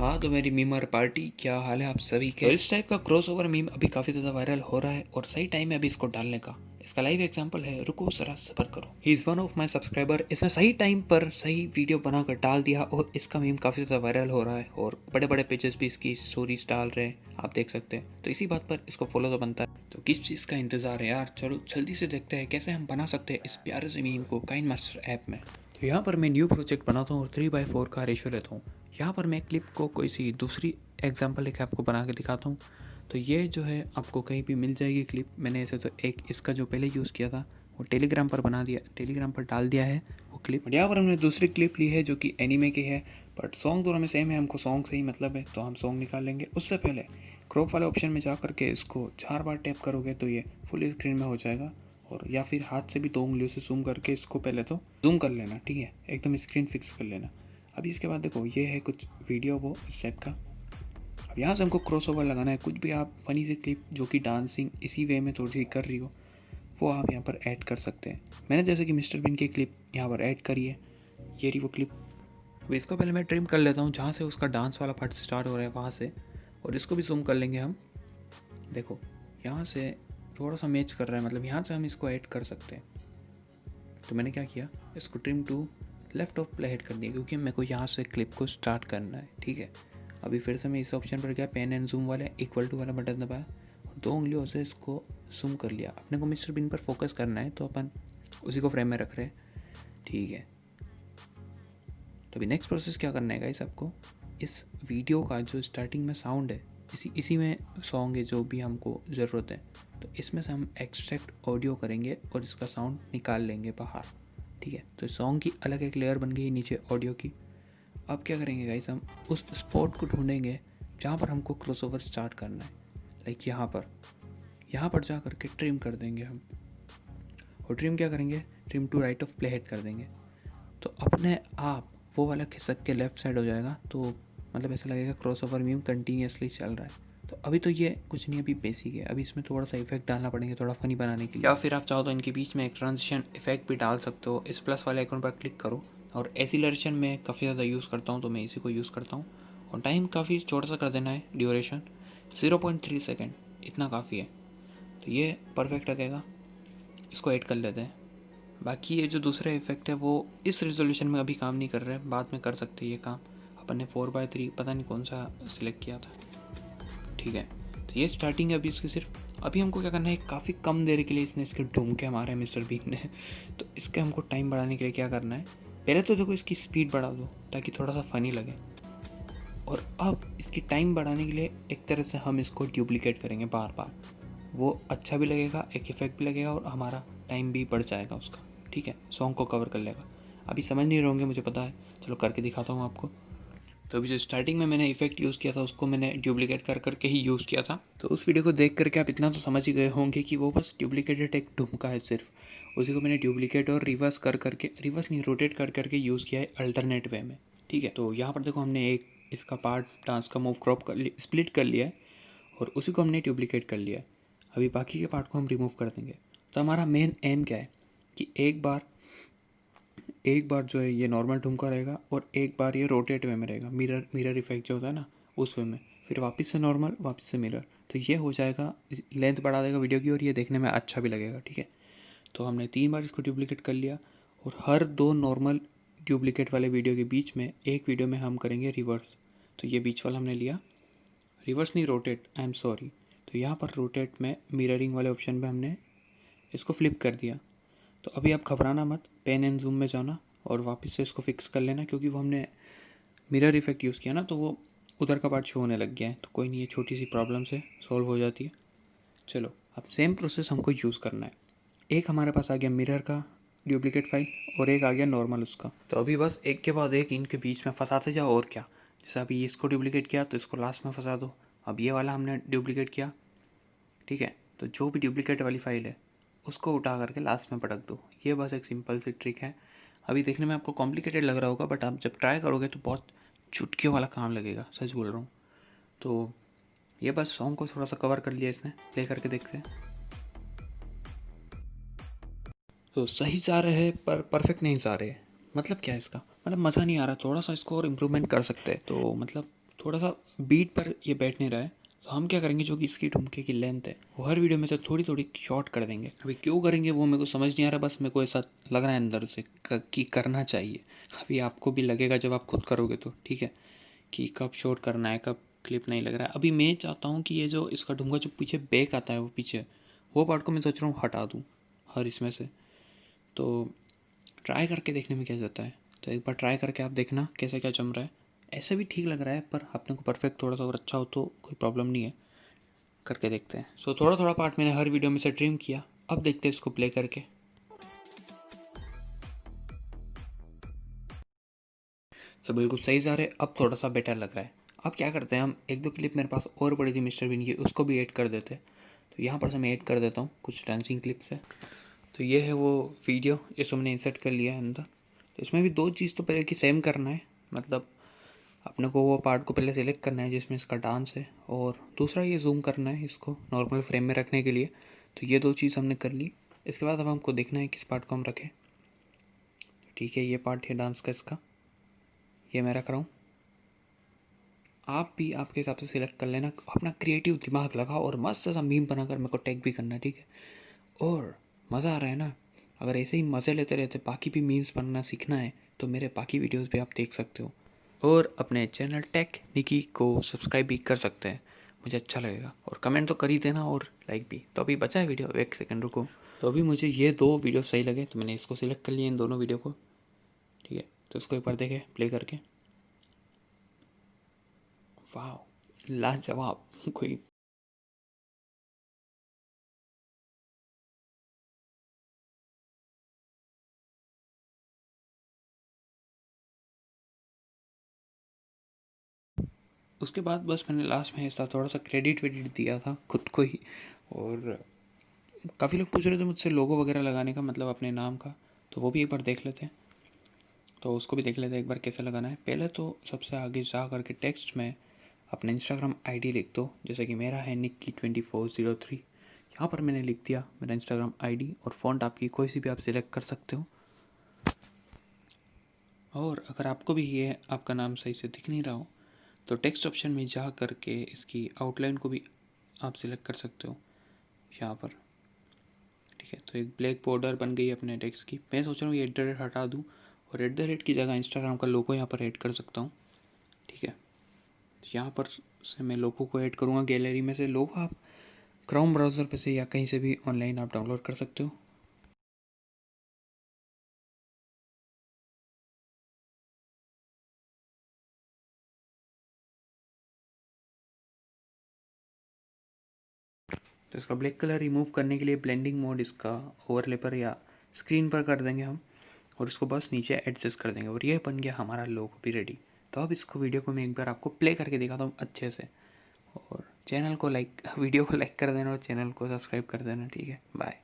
हाँ तो मेरी मीमर पार्टी, क्या हाल है आप सभी के। तो इस टाइप का क्रॉसओवर मीम अभी काफ़ी ज़्यादा वायरल हो रहा है और सही टाइम है अभी इसको डालने का। इसका लाइव एग्जांपल है, रुको ज़रा सब्र करो। He is one of my subscriber. इसने सही टाइम पर सही वीडियो बनाकर डाल दिया और इसका मीम काफ़ी ज़्यादा वायरल हो रहा है और बड़े बड़े पेजेस भी इसकी स्टोरीज डाल रहे हैं, आप देख सकते हैं। तो इसी बात पर इसको फॉलो तो बनता है। तो किस चीज़ का इंतज़ार है यार, चलो जल्दी से देखते हैं कैसे हम बना सकते हैं इस प्यारे से मीम को काइन मास्टर ऐप में। तो यहाँ पर मैं न्यू प्रोजेक्ट बनाता हूँ और 3/4 का रेशो लेता हूँ। यहाँ पर मैं क्लिप को कोई सी दूसरी एग्जांपल लेके आपको बना के दिखाता हूँ। तो ये जो है आपको कहीं भी मिल जाएगी क्लिप। मैंने ऐसे तो एक इसका जो पहले यूज़ किया था वो टेलीग्राम पर बना दिया, टेलीग्राम पर डाल दिया है वो क्लिप। यहाँ पर हमने दूसरी क्लिप ली है जो कि एनीमे की है, बट सॉन्ग दोनों में सेम है, हमको सॉन्ग से ही मतलब है तो हम सॉन्ग निकाल लेंगे। उससे पहले क्रॉप वाले ऑप्शन में जा करके इसको 4 बार टैप करोगे तो ये फुल स्क्रीन में हो जाएगा, और या फिर हाथ से भी 2 उंगलियों से जूम करके इसको पहले तो जूम कर लेना, ठीक है, एकदम स्क्रीन फिक्स कर लेना। अभी इसके बाद देखो ये है कुछ वीडियो वो इस टाइप का। अब यहाँ से हमको क्रॉसओवर लगाना है, कुछ भी आप फनी से क्लिप जो कि डांसिंग इसी वे में थोड़ी सी कर रही हो वो आप यहाँ पर ऐड कर सकते हैं। मैंने जैसे कि मिस्टर बिन की क्लिप यहाँ पर ऐड करी है, ये रही वो क्लिप। अब इसको पहले मैं ट्रिम कर लेता हूँ जहाँ से उसका डांस वाला पार्ट स्टार्ट हो रहा है वहाँ से, और इसको भी जूम कर लेंगे हम। देखो यहाँ से थोड़ा सा मैच कर रहा है, मतलब यहाँ से हम इसको ऐड कर सकते हैं। तो मैंने क्या किया, इसको trim to left of playhead कर दिया क्योंकि मेरे को यहाँ से क्लिप को स्टार्ट करना है, ठीक है। अभी फिर से मैं इस ऑप्शन पर गया, पेन एंड जूम वाले इक्वल टू वाला बटन दबाया और 2 उंगलियों से इसको जूम कर लिया। अपने को मिस्टर बिन पर फोकस करना है तो अपन उसी को फ्रेम में रख रहे हैं, ठीक है। तो अभी नेक्स्ट प्रोसेस क्या करना है गाइस, आपको इस वीडियो का जो स्टार्टिंग में साउंड है इसी में सॉन्ग है जो भी हमको ज़रूरत है, तो इसमें से हम एक्सट्रैक्ट ऑडियो करेंगे और इसका साउंड निकाल लेंगे बाहर, ठीक है। तो सॉन्ग की अलग एक लेयर बन गई नीचे ऑडियो की। अब क्या करेंगे गाइस, हम उस स्पॉट को ढूंढेंगे जहाँ पर हमको क्रॉसओवर स्टार्ट करना है, लाइक यहाँ पर जा करके ट्रिम कर देंगे हम। और ट्रिम क्या करेंगे, trim to right of playhead कर देंगे, तो अपने आप वो वाला खिसक के लेफ़्ट साइड हो जाएगा। तो मतलब ऐसा लगेगा क्रॉसओवर मीम कंटिन्यूसली चल रहा है। तो अभी तो ये कुछ नहीं, अभी बेसिक है, अभी इसमें थोड़ा सा इफेक्ट डालना पड़ेगा थोड़ा फनी बनाने के लिए, या फिर आप चाहो तो इनके बीच में एक ट्रांजिशन इफेक्ट भी डाल सकते हो। इस प्लस वाले आइकन पर क्लिक करो, और एसिलरेशन में काफ़ी ज़्यादा यूज़ करता हूँ तो मैं इसी को यूज़ करता हूँ। और टाइम काफ़ी छोटा सा कर देना है, ड्यूरेशन 0.3 सेकेंड, इतना काफ़ी है। तो ये परफेक्ट लगेगा, इसको ऐड कर लेते हैं। बाकी ये जो दूसरा इफेक्ट है वो इस रेजोल्यूशन में अभी काम नहीं कर रहा है, बाद में कर सकते हैं ये काम। अपन ने 4/3 पता नहीं कौन सा सिलेक्ट किया था, ठीक है। तो ये स्टार्टिंग है अभी इसकी सिर्फ। अभी हमको क्या करना है, काफ़ी कम देर के लिए इसने इसके ढूंढ के हमारे मिस्टर बीन ने तो इसके हमको टाइम बढ़ाने के लिए क्या करना है, पहले तो देखो इसकी स्पीड बढ़ा दो ताकि थोड़ा सा फ़नी लगे, और अब इसकी टाइम बढ़ाने के लिए एक तरह से हम इसको डुप्लीकेट करेंगे बार बार। वो अच्छा भी लगेगा, एक इफेक्ट भी लगेगा और हमारा टाइम भी बढ़ जाएगा उसका, ठीक है, सॉन्ग को कवर कर लेगा। अभी समझ नहीं रहोगे मुझे पता है, चलो करके दिखाता हूँ आपको। तो अभी जो स्टार्टिंग में मैंने इफेक्ट यूज़ किया था उसको मैंने डुप्लीकेट कर करके ही यूज़ किया था। तो उस वीडियो को देख करके आप इतना तो समझ ही गए होंगे कि वो बस डुप्लीकेटेड एक ठुमका है सिर्फ। उसी को मैंने डुप्लीकेट और रिवर्स कर करके, रिवर्स नहीं रोटेट कर करके यूज़ किया है अल्टरनेट वे में, ठीक है। तो यहाँ पर देखो हमने एक इसका पार्ट डांस का मूव क्रॉप कर लिया, स्प्लिट कर लिया है, और उसी को हमने डुप्लीकेट कर लिया है। अभी बाकी के पार्ट को हम रिमूव कर देंगे। तो हमारा मेन एम क्या है कि एक बार जो है ये नॉर्मल ठुमका रहेगा और एक बार ये रोटेट वे में रहेगा, मिरर इफेक्ट जो होता है ना उस वे में, फिर वापस से नॉर्मल वापस से मिरर। तो ये हो जाएगा, लेंथ बढ़ा देगा वीडियो की और ये देखने में अच्छा भी लगेगा, ठीक है। तो हमने 3 बार इसको डुप्लीकेट कर लिया, और हर 2 नॉर्मल डुप्लीकेट वाले वीडियो के बीच में एक वीडियो में हम करेंगे रिवर्स। तो ये बीच वाला हमने लिया, रिवर्स नहीं रोटेट, आई एम सॉरी। तो यहाँ पर रोटेट में मिररिंग वाले ऑप्शन में हमने इसको फ्लिप कर दिया। तो अभी आप घबराना मत, पेन एंड जूम में जाना और वापस से इसको फिक्स कर लेना, क्योंकि वो हमने मिरर इफेक्ट यूज़ किया ना तो वो उधर का पार्ट शो होने लग गया है। तो कोई नहीं, ये छोटी सी प्रॉब्लम से सॉल्व हो जाती है। चलो अब सेम प्रोसेस हमको यूज़ करना है। एक हमारे पास आ गया मिरर का डुप्लीकेट फाइल और एक आ गया नॉर्मल उसका। तो अभी बस एक के बाद एक इनके बीच में फंसाते जाओ, और क्या। जैसे अभी इसको डुप्लीकेट किया तो इसको लास्ट में फंसा दो। अब ये वाला हमने डुप्लीकेट किया, ठीक है। तो जो भी डुप्लीकेट वाली फ़ाइल है उसको उठा करके लास्ट में पटक दो। ये बस एक सिंपल सी ट्रिक है। अभी देखने में आपको कॉम्प्लिकेटेड लग रहा होगा, बट आप जब ट्राई करोगे तो बहुत चुटकियों वाला काम लगेगा, सच बोल रहा हूँ। तो ये बस सॉन्ग को थोड़ा सा कवर कर लिया इसने, प्ले करके देखते हैं। तो सही जा रहे हैं पर परफेक्ट नहीं जा रहे। मतलब क्या है इसका, मतलब मज़ा नहीं आ रहा, थोड़ा सा इसको और इम्प्रूवमेंट कर सकते हैं। तो मतलब थोड़ा सा बीट पर ये बैठ नहीं रहा है, तो हम क्या करेंगे, जो कि इसकी ठुमके की लेंथ है वो हर वीडियो में से थोड़ी थोड़ी शॉर्ट कर देंगे। अभी क्यों करेंगे वो मेरे को समझ नहीं आ रहा, बस मेरे को ऐसा लग रहा है अंदर से कि करना चाहिए। अभी आपको भी लगेगा जब आप खुद करोगे तो, ठीक है, कि कब शॉर्ट करना है, कब क्लिप नहीं लग रहा है। अभी मैं चाहता हूँ कि ये जो इसका ठुमका जो पीछे बैक आता है वो पीछे, वो पार्ट को मैं सोच रहा हूँ हटा दूँ हर इसमें से। तो ट्राई करके देखने में क्या जाता है, तो एक बार ट्राई करके आप देखना कैसे क्या जम रहा है। ऐसे भी ठीक लग रहा है, पर अपने को परफेक्ट थोड़ा सा और अच्छा हो तो कोई प्रॉब्लम नहीं है, करके देखते हैं। सो थोड़ा थोड़ा पार्ट मैंने हर वीडियो में से ट्रिम किया, अब देखते हैं इसको प्ले करके। तो बिल्कुल सही जा रहे, अब थोड़ा सा बेटर लग रहा है। अब क्या करते हैं, हम एक दो क्लिप मेरे पास और पड़ी थी मिस्टर बीन की, उसको भी ऐड कर देते हैं। तो यहाँ पर से मैं ऐड कर देता हूँ कुछ डांसिंग क्लिप्स है। तो ये है वो वीडियो, इसको मैंने इंसर्ट कर लिया है अंदर। तो इसमें भी दो चीज़ तो पहले कि सेम करना है, मतलब अपने को वो पार्ट को पहले सेलेक्ट करना है जिसमें इसका डांस है, और दूसरा ये जूम करना है इसको नॉर्मल फ्रेम में रखने के लिए। तो ये दो चीज़ हमने कर ली। इसके बाद अब हमको देखना है किस पार्ट को हम रखें। ठीक है, ये पार्ट है डांस का, इसका ये मैं रख रहा हूँ। आप भी आपके हिसाब से सिलेक्ट कर लेना, अपना क्रिएटिव दिमाग लगा और मस्त सा मीम बनाकर मेरे को टैग भी करना, ठीक है। और मज़ा आ रहा है ना, अगर ऐसे ही मज़े लेते रहते बाकी भी मीम्स बनना सीखना है तो मेरे बाकी वीडियोस भी आप देख सकते हो, और अपने चैनल टेक निकी को सब्सक्राइब भी कर सकते हैं, मुझे अच्छा लगेगा। और कमेंट तो कर ही देना और लाइक भी। तो अभी बचा है वीडियो, एक सेकंड रुको। तो अभी मुझे ये दो वीडियो सही लगे तो मैंने इसको सिलेक्ट कर लिया, इन दोनों वीडियो को, ठीक है। तो इसको एक बार देखें प्ले करके। वाह, लाजवाब। कोई उसके बाद बस मैंने लास्ट में ऐसा थोड़ा सा क्रेडिट वेडिट दिया था खुद को ही। और काफ़ी लोग पूछ रहे थे मुझसे लोगो वगैरह लगाने का, मतलब अपने नाम का, तो वो भी एक बार देख लेते हैं। तो उसको भी देख लेते हैं एक बार कैसे लगाना है। पहले तो सबसे आगे जा करके टेक्स्ट में अपना इंस्टाग्राम आईडी लिख दो, जैसे कि मेरा है Nikky2403। यहाँ पर मैंने लिख दिया मेरा इंस्टाग्राम आईडी, और फ़ॉन्ट आपकी कोई सी भी आप सिलेक्ट कर सकते हो। और अगर आपको भी ये आपका नाम सही से दिख नहीं रहा हो तो टेक्स्ट ऑप्शन में जा करके इसकी आउटलाइन को भी आप सिलेक्ट कर सकते हो यहाँ पर, ठीक है। तो एक ब्लैक बॉर्डर बन गई अपने टेक्स्ट की। मैं सोच रहा हूँ ये @ हटा दूँ, और @ की जगह इंस्टाग्राम का लोगो यहाँ पर ऐड कर सकता हूँ, ठीक है। तो यहाँ पर से मैं लोगो को ऐड करूँगा गैलरी में से। लोगो आप क्रोम ब्राउज़र पे से या कहीं से भी ऑनलाइन आप डाउनलोड कर सकते हो। तो इसका ब्लैक कलर रिमूव करने के लिए ब्लेंडिंग मोड इसका ओवरले पर या स्क्रीन पर कर देंगे हम, और इसको बस नीचे एडजस्ट कर देंगे, और ये बन गया हमारा लोगो भी रेडी। तो अब इसको वीडियो को मैं एक बार आपको प्ले करके दिखाता हूँ अच्छे से। और चैनल को लाइक वीडियो को लाइक कर देना और चैनल को सब्सक्राइब कर देना, ठीक है। बाय।